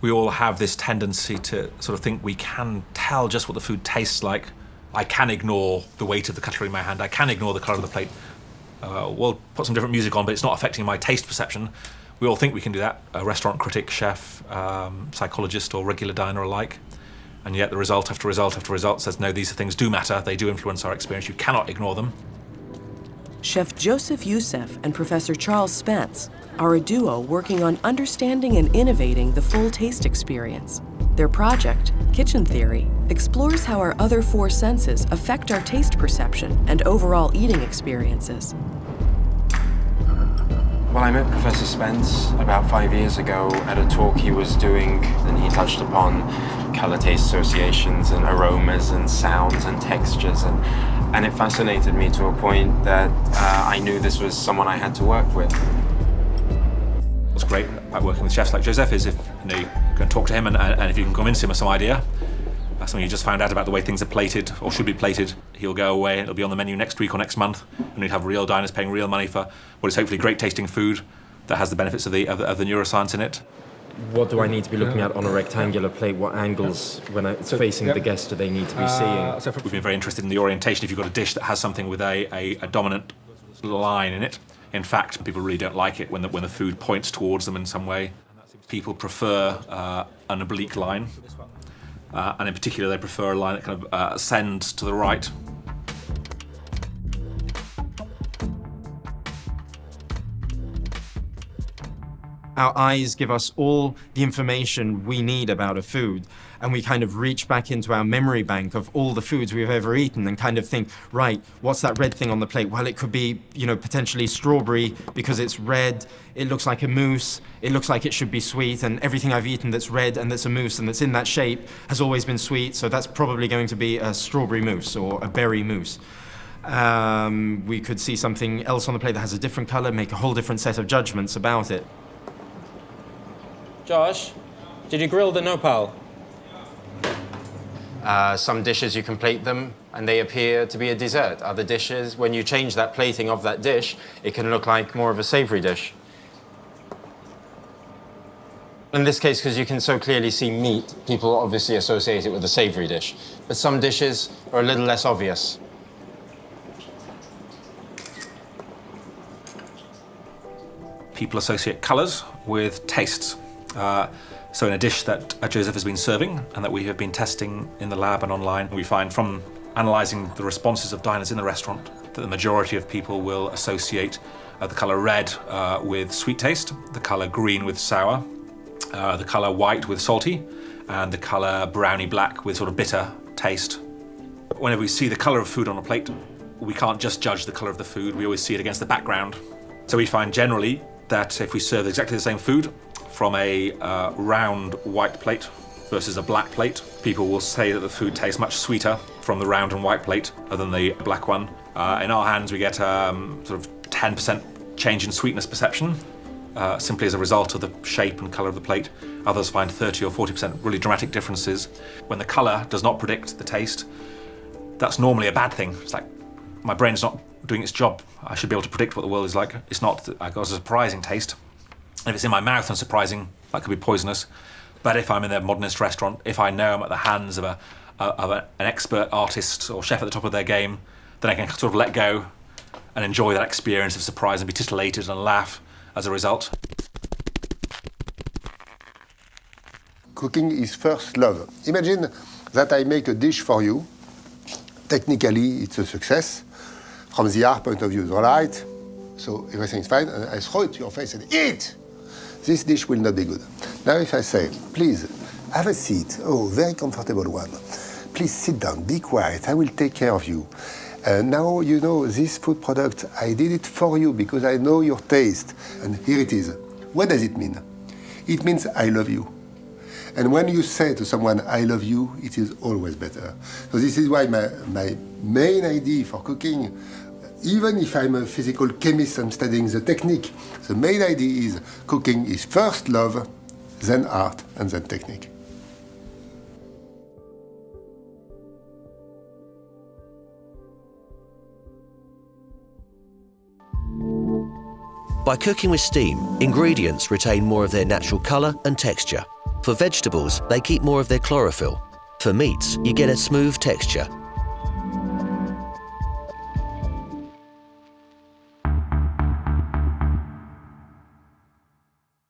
We all have this tendency to sort of think we can tell just what the food tastes like. I can ignore the weight of the cutlery in my hand. I can ignore the colour of the plate. We'll put some different music on, but it's not affecting my taste perception. We all think we can do that, a restaurant critic, chef, psychologist or regular diner alike. And yet the result after result after result says, no, these things do matter. They do influence our experience. You cannot ignore them. Chef Joseph Youssef and Professor Charles Spence are a duo working on understanding and innovating the full taste experience. Their project, Kitchen Theory, explores how our other four senses affect our taste perception and overall eating experiences. Well, I met Professor Spence about 5 years ago at a talk he was doing, and he touched upon colour-taste associations and aromas and sounds and textures, and it fascinated me to a point that I knew this was someone I had to work with. What's great about working with chefs like Joseph is if you can talk to him and if you can convince him of some idea, something you just found out about the way things are plated or should be plated, he'll go away and it'll be on the menu next week or next month, and we'd have real diners paying real money for what is hopefully great tasting food that has the benefits of the neuroscience in it. What do I need to be looking at on a rectangular plate? What angles, when it's facing the guest, do they need to be seeing? We've been very interested in the orientation. If you've got a dish that has something with a dominant line in it, in fact, people really don't like it when the food points towards them in some way. People prefer an oblique line, and in particular they prefer a line that kind of ascends to the right. Our eyes give us all the information we need about a food, and we kind of reach back into our memory bank of all the foods we've ever eaten and kind of think, right, what's that red thing on the plate? Well, it could be, potentially strawberry because it's red, it looks like a mousse, it looks like it should be sweet, and everything I've eaten that's red and that's a mousse and that's in that shape has always been sweet, so that's probably going to be a strawberry mousse or a berry mousse. We could see something else on the plate that has a different color, make a whole different set of judgments about it. Josh, did you grill the nopal? Some dishes you can plate them and they appear to be a dessert. Other dishes, when you change that plating of that dish, it can look like more of a savory dish. In this case, because you can so clearly see meat, people obviously associate it with a savory dish. But some dishes are a little less obvious. People associate colours with tastes. So in a dish that Joseph has been serving and that we have been testing in the lab and online, we find from analysing the responses of diners in the restaurant that the majority of people will associate the colour red with sweet taste, the colour green with sour, the colour white with salty, and the colour browny black with sort of bitter taste. Whenever we see the colour of food on a plate, we can't just judge the colour of the food, we always see it against the background. So we find generally that if we serve exactly the same food from a round white plate versus a black plate, people will say that the food tastes much sweeter from the round and white plate than the black one. In our hands we get sort of 10% change in sweetness perception, simply as a result of the shape and colour of the plate. Others find 30 or 40% really dramatic differences. When the colour does not predict the taste, that's normally a bad thing. It's like, my brain's not doing its job. I should be able to predict what the world is like. It's not. I got a surprising taste. If it's in my mouth and surprising, that could be poisonous. But if I'm in a modernist restaurant, if I know I'm at the hands of an expert artist or chef at the top of their game, then I can sort of let go and enjoy that experience of surprise and be titillated and laugh as a result. Cooking is first love. Imagine that I make a dish for you. Technically, it's a success. From the art point of view, it's all right. So everything's fine, and I throw it to your face and eat. This dish will not be good. Now if I say, please, have a seat. Oh, very comfortable one. Please sit down, be quiet, I will take care of you. Now you know this food product, I did it for you because I know your taste. And here it is. What does it mean? It means I love you. And when you say to someone, I love you, it is always better. So this is why my main idea for cooking, even if I'm a physical chemist, I'm studying the technique, the main idea is cooking is first love, then art, and then technique. By cooking with steam, ingredients retain more of their natural colour and texture. For vegetables, they keep more of their chlorophyll. For meats, you get a smooth texture.